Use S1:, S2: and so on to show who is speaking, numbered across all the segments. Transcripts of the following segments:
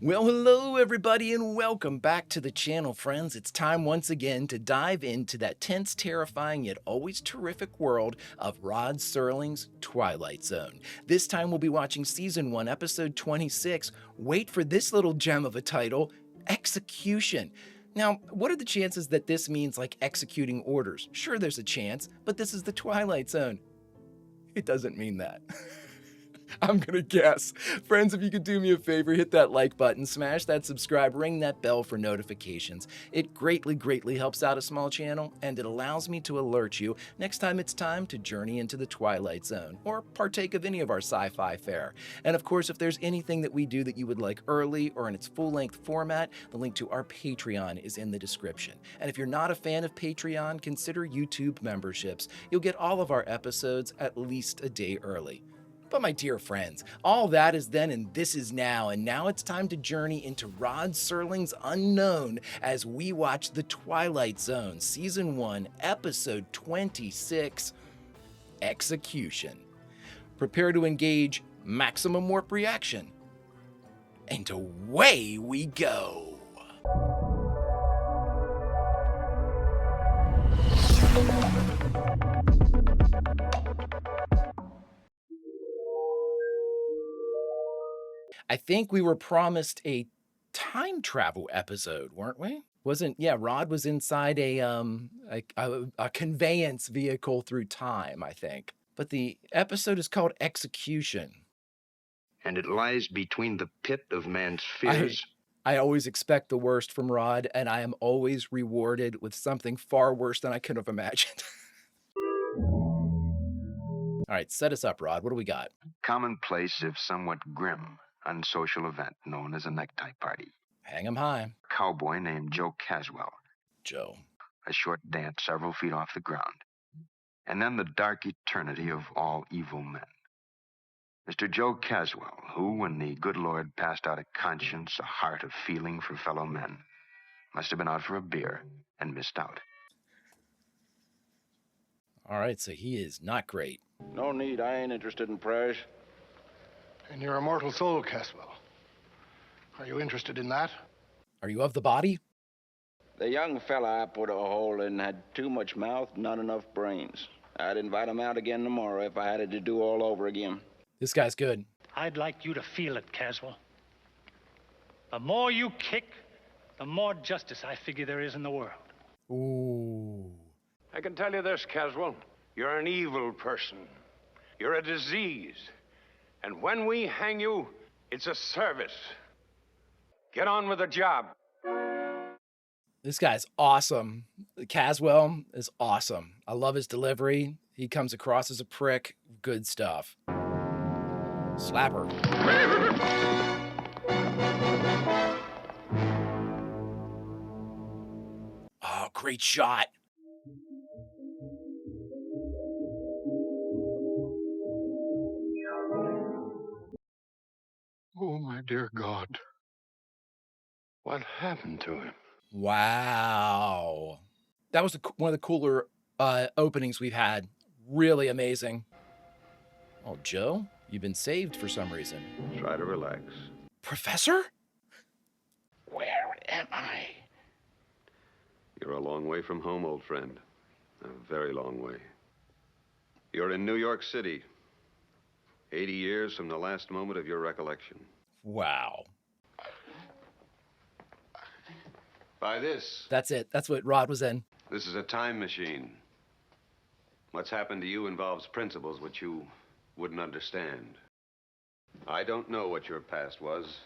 S1: Well, hello everybody and welcome back to the channel, friends. It's time once again to dive into that tense, terrifying, yet always terrific world of Rod Serling's Twilight Zone. This time we'll be watching Season 1, Episode 26. Wait for this little gem of a title, Execution. Now, what are the chances that this means like executing orders? Sure, there's a chance, but this is the Twilight Zone. It doesn't mean that. I'm gonna guess. Friends, if you could do me a favor, hit that like button, smash that subscribe, ring that bell for notifications. It greatly helps out a small channel, and it allows me to alert you next time it's time to journey into the Twilight Zone, or partake of any of our sci-fi fare. And of course, if there's anything that we do that you would like early or in its full-length format, the link to our Patreon is in the description. And if you're not a fan of Patreon, consider YouTube memberships. You'll get all of our episodes at least a day early. But my dear friends, all that is then and this is now, and now it's time to journey into Rod Serling's unknown as we watch The Twilight Zone, Season 1, Episode 26, Execution. Prepare to engage maximum warp reaction. And away we go! I think we were promised a time travel episode, weren't we? Rod was inside a conveyance vehicle through time, I think. But the episode is called Execution.
S2: And it lies between the pit of man's fears.
S1: I always expect the worst from Rod, and I am always rewarded with something far worse than I could have imagined. All right, set us up, Rod. What do we got?
S2: Commonplace, if somewhat grim, unsocial event known as a necktie party.
S1: Hang 'em high.
S2: A cowboy named Joe Caswell.
S1: Joe.
S2: A short dance several feet off the ground. And then the dark eternity of all evil men. Mr. Joe Caswell, who, when the good Lord passed out a conscience, a heart of feeling for fellow men, must have been out for a beer and missed out.
S1: All right, so he is not great.
S3: No need. I ain't interested in prayers.
S4: And your immortal soul, Caswell. Are you interested in that?
S1: Are you of the body?
S3: The young fella I put a hole in had too much mouth, not enough brains. I'd invite him out again tomorrow if I had it to do all over again.
S1: This guy's good.
S5: I'd like you to feel it, Caswell. The more you kick, the more justice I figure there is in the world.
S1: Ooh.
S6: I can tell you this, Caswell. You're an evil person. You're a disease. And when we hang you, it's a service. Get on with the job.
S1: This guy's awesome. Caswell is awesome. I love his delivery. He comes across as a prick. Good stuff. Slapper. Oh, great shot.
S4: Oh, my dear God.
S6: What happened to him?
S1: Wow. That was one of the cooler openings we've had. Really amazing. Oh, Joe, you've been saved for some reason.
S6: Try to relax.
S1: Professor?
S3: Where am I?
S6: You're a long way from home, old friend. A very long way. You're in New York City. 80 years from the last moment of your recollection.
S1: Wow.
S6: By this.
S1: That's it. That's what Rod was in.
S6: This is a time machine. What's happened to you involves principles which you wouldn't understand. I don't know what your past was,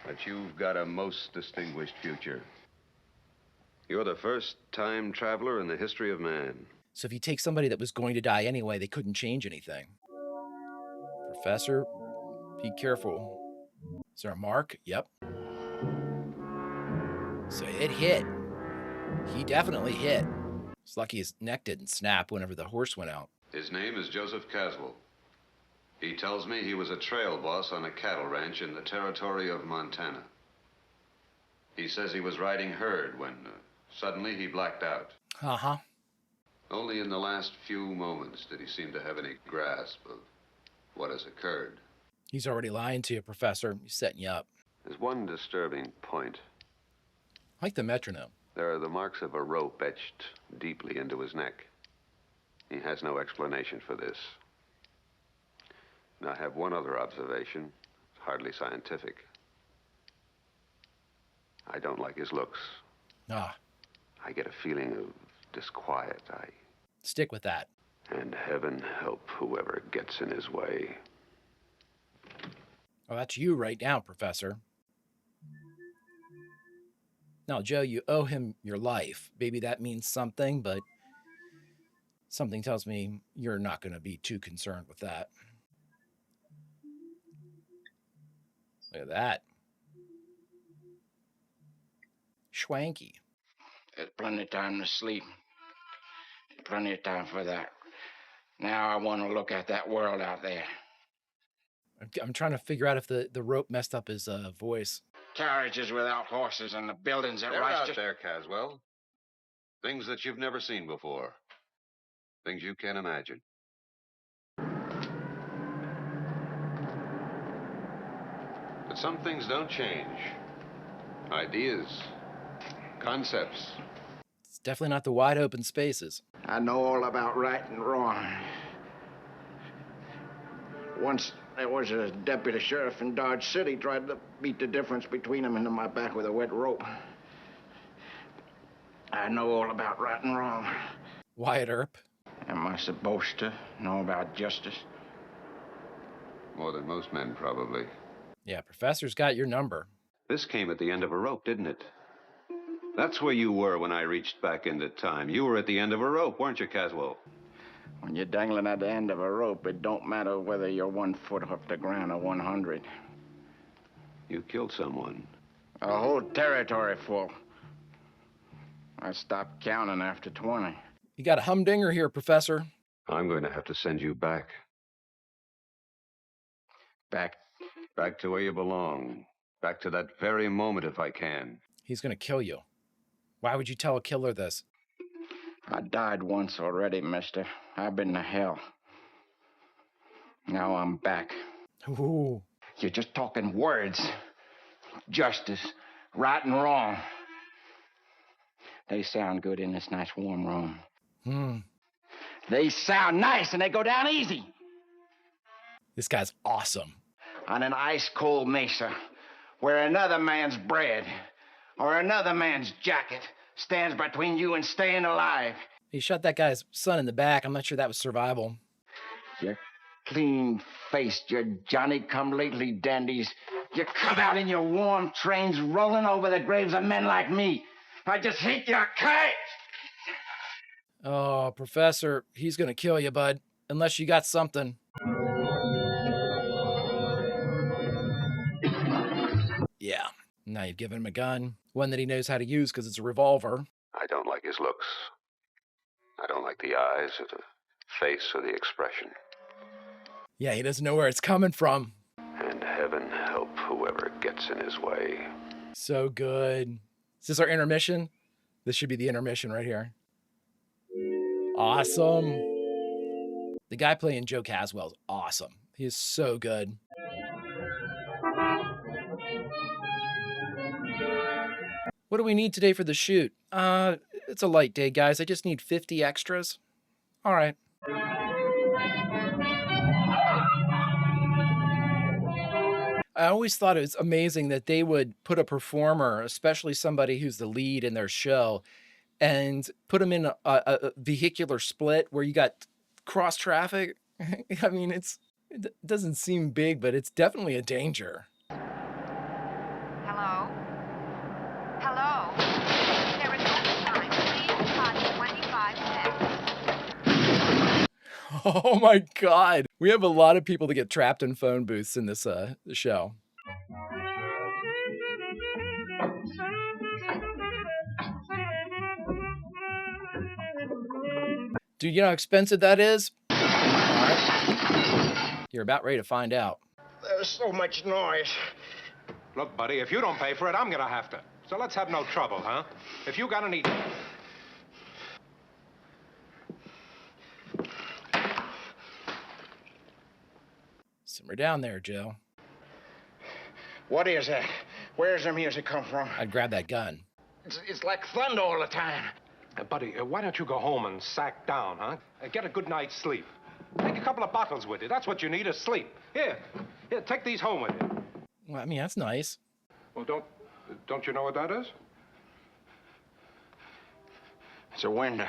S6: but you've got a most distinguished future. You're the first time traveler in the history of man.
S1: So if you take somebody that was going to die anyway, they couldn't change anything. Professor, be careful. Is there a mark? Yep. So it hit. He definitely hit. It's lucky his neck didn't snap whenever the horse went out.
S6: His name is Joseph Caswell. He tells me he was a trail boss on a cattle ranch in the territory of Montana. He says he was riding herd when suddenly he blacked out.
S1: Uh-huh.
S6: Only in the last few moments did he seem to have any grasp of what has occurred.
S1: He's already lying to you, Professor. He's setting you up.
S6: There's one disturbing point.
S1: I like the metronome.
S6: There are the marks of a rope etched deeply into his neck. He has no explanation for this. And I have one other observation, hardly scientific. I don't like his looks.
S1: Ah.
S6: I get a feeling of disquiet.
S1: Stick with that.
S6: And heaven help whoever gets in his way.
S1: Oh, that's you right now, Professor. Now, Joe, you owe him your life. Maybe that means something, but something tells me you're not going to be too concerned with that. Look at that. Schwanky.
S3: There's plenty of time to sleep. Plenty of time for that. Now I want to look at that world out there.
S1: I'm trying to figure out if the rope messed up his voice.
S3: Carriages without horses and the buildings that
S6: They're
S3: rise
S6: out
S3: just...
S6: there, Caswell. Things that you've never seen before. Things you can't imagine. But some things don't change. Ideas, concepts.
S1: It's definitely not the wide open spaces.
S3: I know all about right and wrong. Once there was a deputy sheriff in Dodge City tried to beat the difference between them into my back with a wet rope. I know all about right and wrong.
S1: Wyatt Earp.
S3: Am I supposed to know about justice?
S6: More than most men, probably.
S1: Yeah, Professor's got your number.
S6: This came at the end of a rope, didn't it? That's where you were when I reached back into time. You were at the end of a rope, weren't you, Caswell?
S3: When you're dangling at the end of a rope, it don't matter whether you're 1 foot off the ground or 100.
S6: You killed someone.
S3: A whole territory full. I stopped counting after 20.
S1: You got a humdinger here, Professor.
S6: I'm going to have to send you back. Back to where you belong. Back to that very moment if I can.
S1: He's going to kill you. Why would you tell a killer this?
S3: I died once already, mister. I've been to hell. Now I'm back.
S1: Ooh.
S3: You're just talking words. Justice, right and wrong. They sound good in this nice warm room. They sound nice and they go down easy.
S1: This guy's awesome.
S3: On an ice-cold mesa, where another man's bread or another man's jacket stands between you and staying alive.
S1: He shot that guy's son in the back. I'm not sure that was survival.
S3: You're clean-faced, you're Johnny-come-lately dandies. You come out in your warm trains rolling over the graves of men like me. I just hate your kite.
S1: Oh, Professor, he's going to kill you, bud. Unless you got something. Yeah. Now you've given him a gun. One that he knows how to use because it's a revolver.
S6: I don't like his looks. I don't like the eyes or the face or the expression.
S1: Yeah, he doesn't know where it's coming from.
S6: And heaven help whoever gets in his way.
S1: So good. Is this our intermission? This should be the intermission right here. Awesome. The guy playing Joe Caswell is awesome. He is so good. What do we need today for the shoot? It's a light day, guys. I just need 50 extras. All right. I always thought it was amazing that they would put a performer, especially somebody who's the lead in their show, and put them in a vehicular split where you got cross traffic. I mean, it doesn't seem big, but it's definitely a danger.
S7: Hello? Hello? There is overtime. Please cut 25 cents.
S1: Oh my God. We have a lot of people that get trapped in phone booths in this show. Dude, you know how expensive that is? All right. You're about ready to find out.
S3: There's so much noise.
S8: Look, buddy, if you don't pay for it, I'm gonna have to. So let's have no trouble, huh? If you got any...
S1: Simmer down there, Joe.
S3: What is that? Where's the music come from?
S1: I'd grab that gun.
S3: It's like thunder all the time.
S8: Buddy, why don't you go home and sack down, huh? Get a good night's sleep. Take a couple of bottles with you. That's what you need, is sleep. Here, take these home with you.
S1: Well, I mean, that's nice.
S8: Well, don't you know what that is?
S3: It's a window.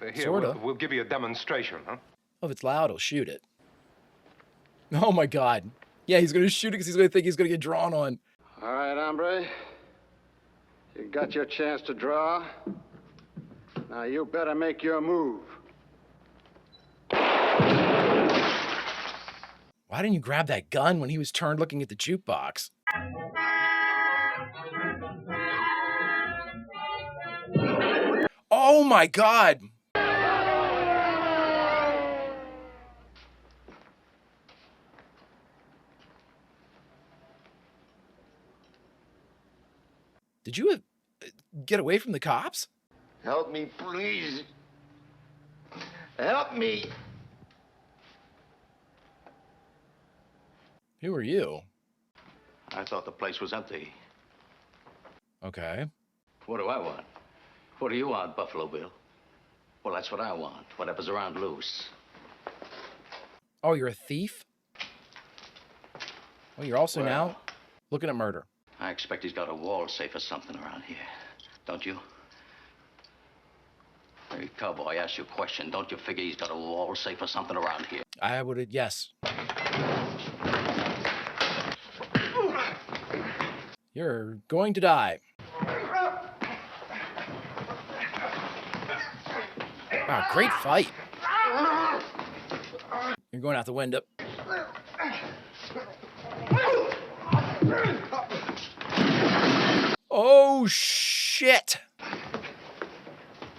S8: Here,
S1: Sorta.
S8: We'll give you a demonstration, huh?
S1: Oh, if it's loud, he'll shoot it. Oh my God. Yeah, he's gonna shoot it because he's gonna think he's gonna get drawn on.
S4: All right, hombre. You got your chance to draw. Now you better make your move.
S1: Why didn't you grab that gun when he was turned looking at the jukebox? Oh my God. Did you get away from the cops?
S3: Help me, please. Help me.
S1: Who are you?
S9: I thought the place was empty.
S1: Okay.
S9: What do I want? What do you want, Buffalo Bill? Well, that's what I want. Whatever's around loose.
S1: Oh, you're a thief? Well, you're also now looking at murder.
S9: I expect he's got a wall safe or something around here. Don't you? Hey, cowboy, I asked you a question. Don't you figure he's got a wall safe or something around here?
S1: I would, yes. You're going to die. Wow, great fight. You're going out the window. Oh, shit.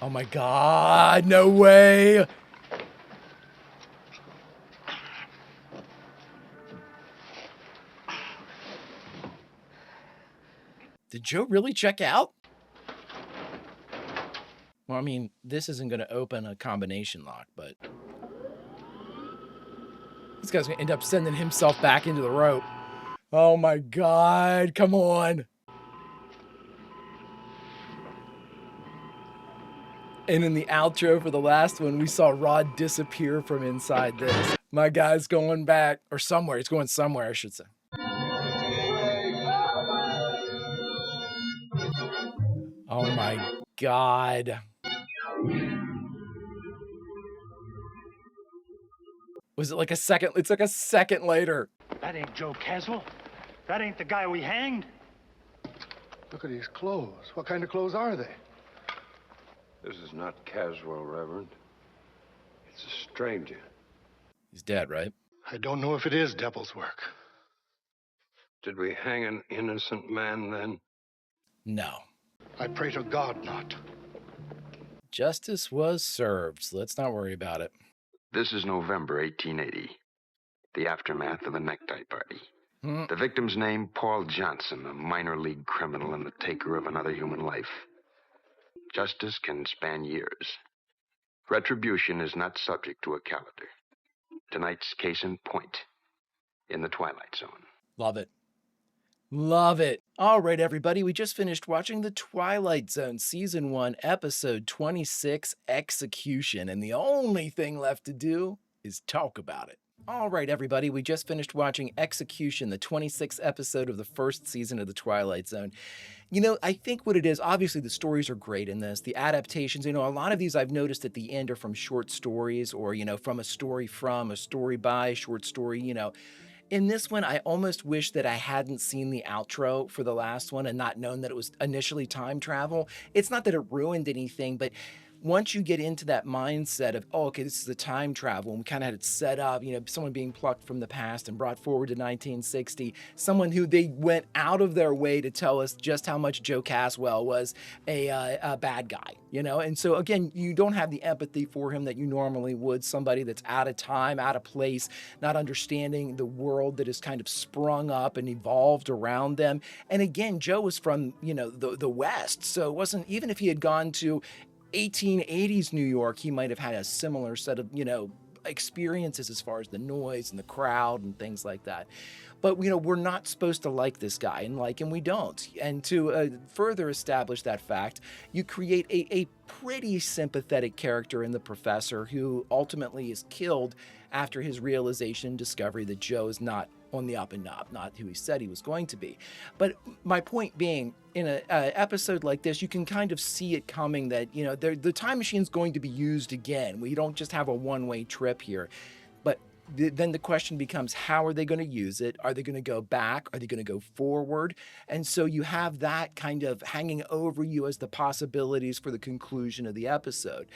S1: Oh, my God. No way. Did Joe really check out? Well, I mean, this isn't going to open a combination lock, but this guy's going to end up sending himself back into the rope. Oh, my God. Come on. And in the outro for the last one, we saw Rod disappear from inside this. My guy's going back, or somewhere. He's going somewhere, I should say. Oh my God. Was it like a second? It's like a second later.
S5: That ain't Joe Caswell. That ain't the guy we hanged.
S4: Look at his clothes. What kind of clothes are they?
S6: This is not Caswell, Reverend. It's a stranger.
S1: He's dead, right?
S4: I don't know if it is devil's work.
S6: Did we hang an innocent man then?
S1: No.
S4: I pray to God not.
S1: Justice was served, so let's not worry about it.
S2: This is November 1880, the aftermath of a necktie party. The victim's name, Paul Johnson, a minor league criminal and the taker of another human life. Justice can span years. Retribution is not subject to a calendar. Tonight's case in point, in the Twilight Zone.
S1: Love it. Love it. All right, everybody, we just finished watching The Twilight Zone, Season 1, Episode 26, Execution, and the only thing left to do is talk about it. All right, everybody, we just finished watching Execution, the 26th episode of the first season of The Twilight Zone. You know, I think what it is, obviously the stories are great in this. The adaptations, you know, a lot of these I've noticed at the end are from short stories or, you know, from a story by, short story, you know. In this one, I almost wish that I hadn't seen the outro for the last one and not known that it was initially time travel. It's not that it ruined anything, but once you get into that mindset of, oh, okay, this is the time travel, and we kind of had it set up, you know, someone being plucked from the past and brought forward to 1960, someone who they went out of their way to tell us just how much Joe Caswell was a bad guy, you know? And so, again, you don't have the empathy for him that you normally would, somebody that's out of time, out of place, not understanding the world that has kind of sprung up and evolved around them. And again, Joe was from, you know, the West, so it wasn't, even if he had gone to 1880s New York, he might have had a similar set of, you know, experiences as far as the noise and the crowd and things like that. But, we're not supposed to like this guy, and like him, we don't. And to further establish that fact, you create a pretty sympathetic character in the professor, who ultimately is killed after his realization and discovery that Joe is not on the up and up, not who he said he was going to be. But my point being, in an episode like this, you can kind of see it coming that, the time machine's going to be used again. We don't just have a one-way trip here. But then the question becomes, how are they going to use it? Are they going to go back? Are they going to go forward? And so you have that kind of hanging over you as the possibilities for the conclusion of the episode.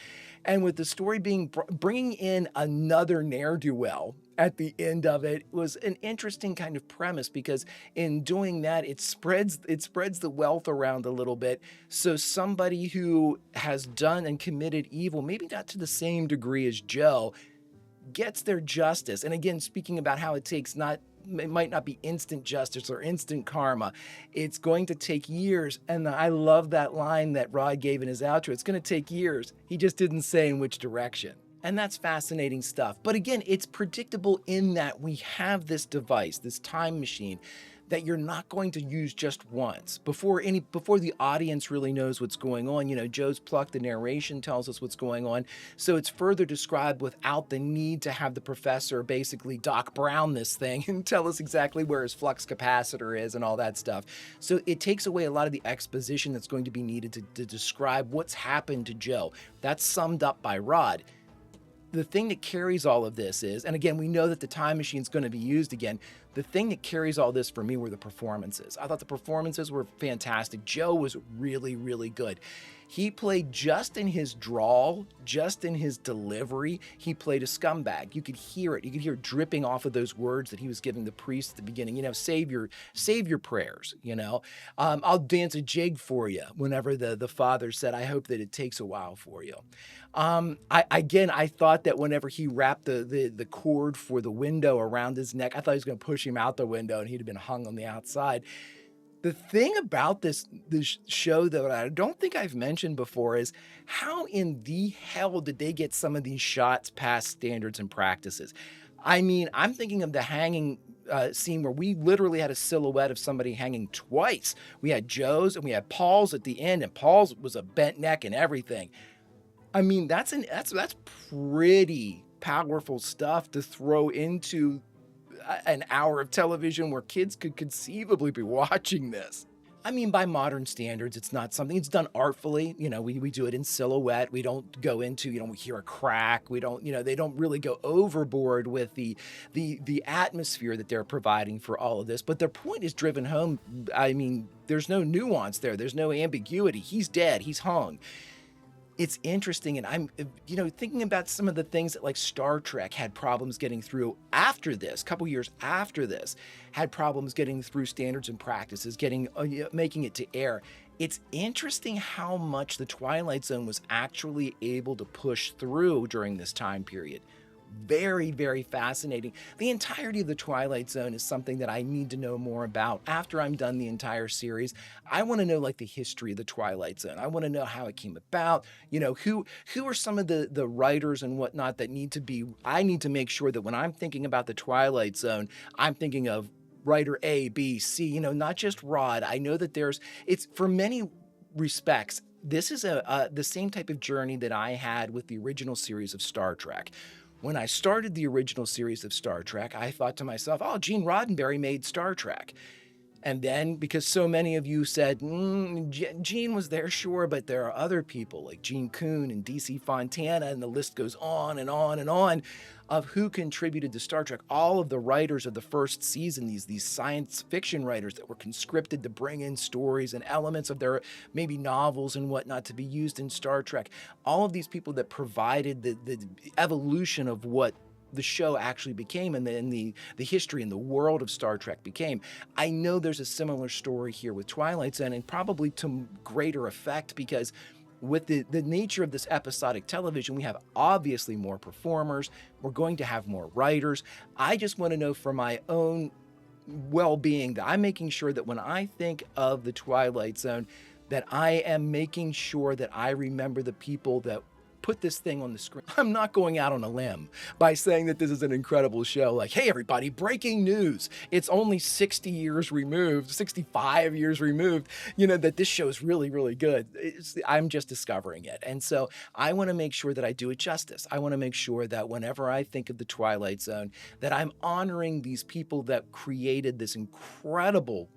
S1: And with the story being bringing in another ne'er-do-well at the end of it was an interesting kind of premise, because in doing that, it spreads the wealth around a little bit. So somebody who has done and committed evil, maybe not to the same degree as Joe, gets their justice. And again, speaking about how it might not be instant justice or instant karma. It's going to take years. And I love that line that Rod gave in his outro. It's going to take years. He just didn't say in which direction. And that's fascinating stuff. But again, it's predictable in that we have this device, this time machine, that you're not going to use just once. Before the audience really knows what's going on, Joe's plucked, the narration tells us what's going on. So it's further described without the need to have the professor basically Doc Brown this thing and tell us exactly where his flux capacitor is and all that stuff. So it takes away a lot of the exposition that's going to be needed to describe what's happened to Joe. That's summed up by Rod. The thing that carries all of this is, and again, we know that the time machine's going to be used again. The thing that carries all this for me were the performances. I thought the performances were fantastic. Joe was really, really good. He played just in his drawl, just in his delivery. He played a scumbag. You could hear it. You could hear it dripping off of those words that he was giving the priest at the beginning. Save your prayers. I'll dance a jig for you. Whenever the father said, I hope that it takes a while for you. I thought that whenever he wrapped the cord for the window around his neck, I thought he was going to push him out the window and he'd have been hung on the outside. The thing about this show that I don't think I've mentioned before is how in the hell did they get some of these shots past standards and practices? I mean, I'm thinking of the hanging scene where we literally had a silhouette of somebody hanging twice. We had Joe's and we had Paul's at the end, and Paul's was a bent neck and everything. I mean, that's pretty powerful stuff to throw into an hour of television where kids could conceivably be watching this. I mean, by modern standards, it's not something, it's done artfully. We do it in silhouette. We don't go into, we hear a crack. We don't, they don't really go overboard with the atmosphere that they're providing for all of this. But their point is driven home. I mean, there's no nuance there. There's no ambiguity. He's dead. He's hung. It's interesting, and I'm, thinking about some of the things that like Star Trek had problems getting through after this, a couple years after this, had problems getting through standards and practices, making it to air. It's interesting how much the Twilight Zone was actually able to push through during this time period. Very, very fascinating. The entirety of the Twilight Zone is something that I need to know more about after I'm done the entire series. I want to know like the history of the Twilight Zone. I want to know how it came about. Who are some of the writers and whatnot that I need to make sure that when I'm thinking about the Twilight Zone, I'm thinking of writer A, B, C, not just Rod. I know that it's for many respects, this is the same type of journey that I had with the original series of Star Trek. When I started the original series of Star Trek, I thought to myself, Gene Roddenberry made Star Trek. And then, because so many of you said, Gene was there, sure, but there are other people like Gene Kuhn and DC Fontana, and the list goes on and on and on of who contributed to Star Trek. All of the writers of the first season, these science fiction writers that were conscripted to bring in stories and elements of their maybe novels and whatnot to be used in Star Trek. All of these people that provided the evolution of what the show actually became and the history and the world of Star Trek became. I know there's a similar story here with Twilight Zone, and probably to greater effect, because with the nature of this episodic television, we have obviously more performers. We're going to have more writers. I just want to know for my own well-being that I'm making sure that when I think of the Twilight Zone, that I am making sure that I remember the people that put this thing on the screen. I'm not going out on a limb by saying that this is an incredible show. Like, hey, everybody, breaking news. It's only 60 years removed, 65 years removed, that this show is really, really good. I'm just discovering it. And so I want to make sure that I do it justice. I want to make sure that whenever I think of the Twilight Zone, that I'm honoring these people that created this incredible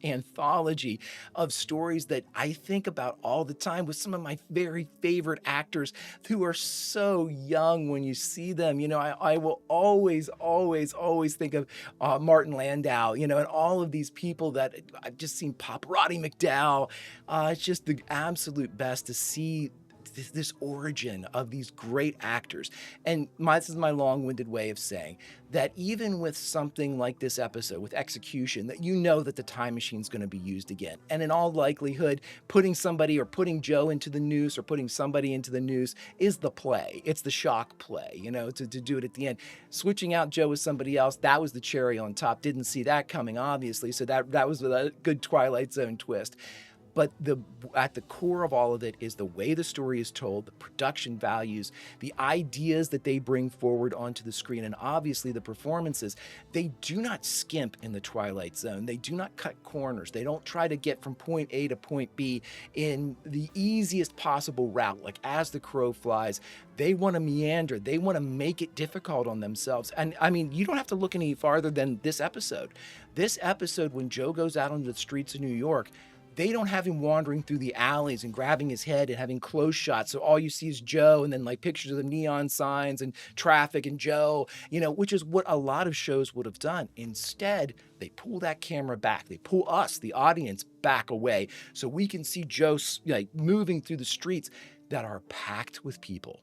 S1: anthology of stories that I think about all the time with some of my very favorite actors who are so young when you see them. I will always think of Martin Landau, and all of these people that I've just seen pop. Roddy McDowall. It's just the absolute best to see this origin of these great actors. And this is my long-winded way of saying that even with something like this episode, with execution, that that the time machine is going to be used again. And in all likelihood, putting Joe into the noose or putting somebody into the noose is the play. It's the shock play, to do it at the end. Switching out Joe with somebody else, that was the cherry on top. Didn't see that coming, obviously. So that was a good Twilight Zone twist. But at the core of all of it is the way the story is told, the production values, the ideas that they bring forward onto the screen, and obviously the performances. They do not skimp in the Twilight Zone. They do not cut corners. They don't try to get from point A to point B in the easiest possible route, like as the crow flies. They want to meander. They want to make it difficult on themselves. And I mean, you don't have to look any farther than this episode. This episode, when Joe goes out onto the streets of New York, they don't have him wandering through the alleys and grabbing his head and having close shots. So all you see is Joe and then like pictures of the neon signs and traffic and Joe, which is what a lot of shows would have done. Instead, they pull that camera back. They pull us, the audience, back away so we can see Joe moving through the streets that are packed with people.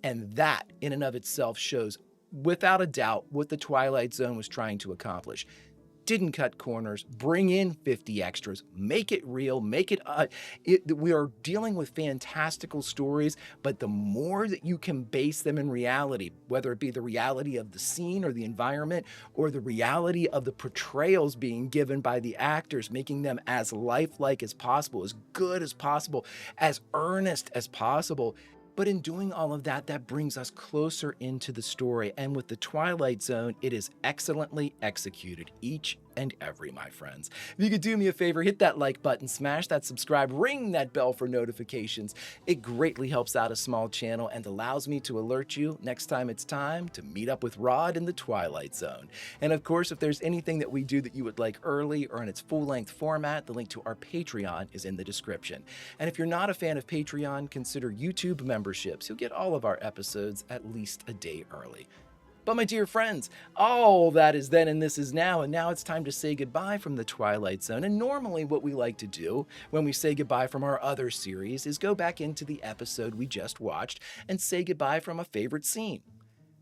S1: And that in and of itself shows without a doubt what the Twilight Zone was trying to accomplish. Didn't cut corners, bring in 50 extras, make it real, we are dealing with fantastical stories, but the more that you can base them in reality, whether it be the reality of the scene or the environment, or the reality of the portrayals being given by the actors, making them as lifelike as possible, as good as possible, as earnest as possible. But in doing all of that, that brings us closer into the story. And with the Twilight Zone, it is excellently executed, each and every, my friends. If you could do me a favor, hit that like button, smash that subscribe, ring that bell for notifications. It greatly helps out a small channel and allows me to alert you next time it's time to meet up with Rod in the Twilight Zone. And of course, if there's anything that we do that you would like early or in its full-length format, the link to our Patreon is in the description. And if you're not a fan of Patreon, consider YouTube memberships. You'll get all of our episodes at least a day early. But my dear friends, all that is then and this is now, and now it's time to say goodbye from the Twilight Zone. And normally what we like to do when we say goodbye from our other series is go back into the episode we just watched and say goodbye from a favorite scene.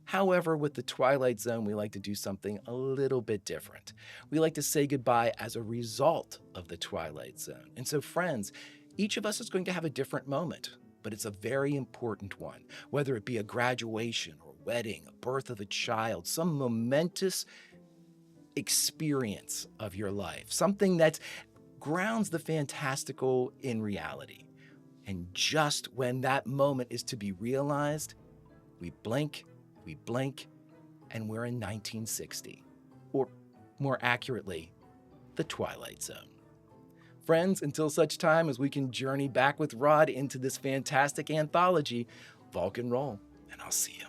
S1: However, with the Twilight Zone, we like to do something a little bit different. We like to say goodbye as a result of the Twilight Zone. And so friends, each of us is going to have a different moment, but it's a very important one, whether it be a graduation or wedding, a birth of a child, some momentous experience of your life, something that grounds the fantastical in reality. And just when that moment is to be realized, we blink, and we're in 1960, or more accurately, the Twilight Zone. Friends, until such time as we can journey back with Rod into this fantastic anthology, Vulcan roll, and I'll see you.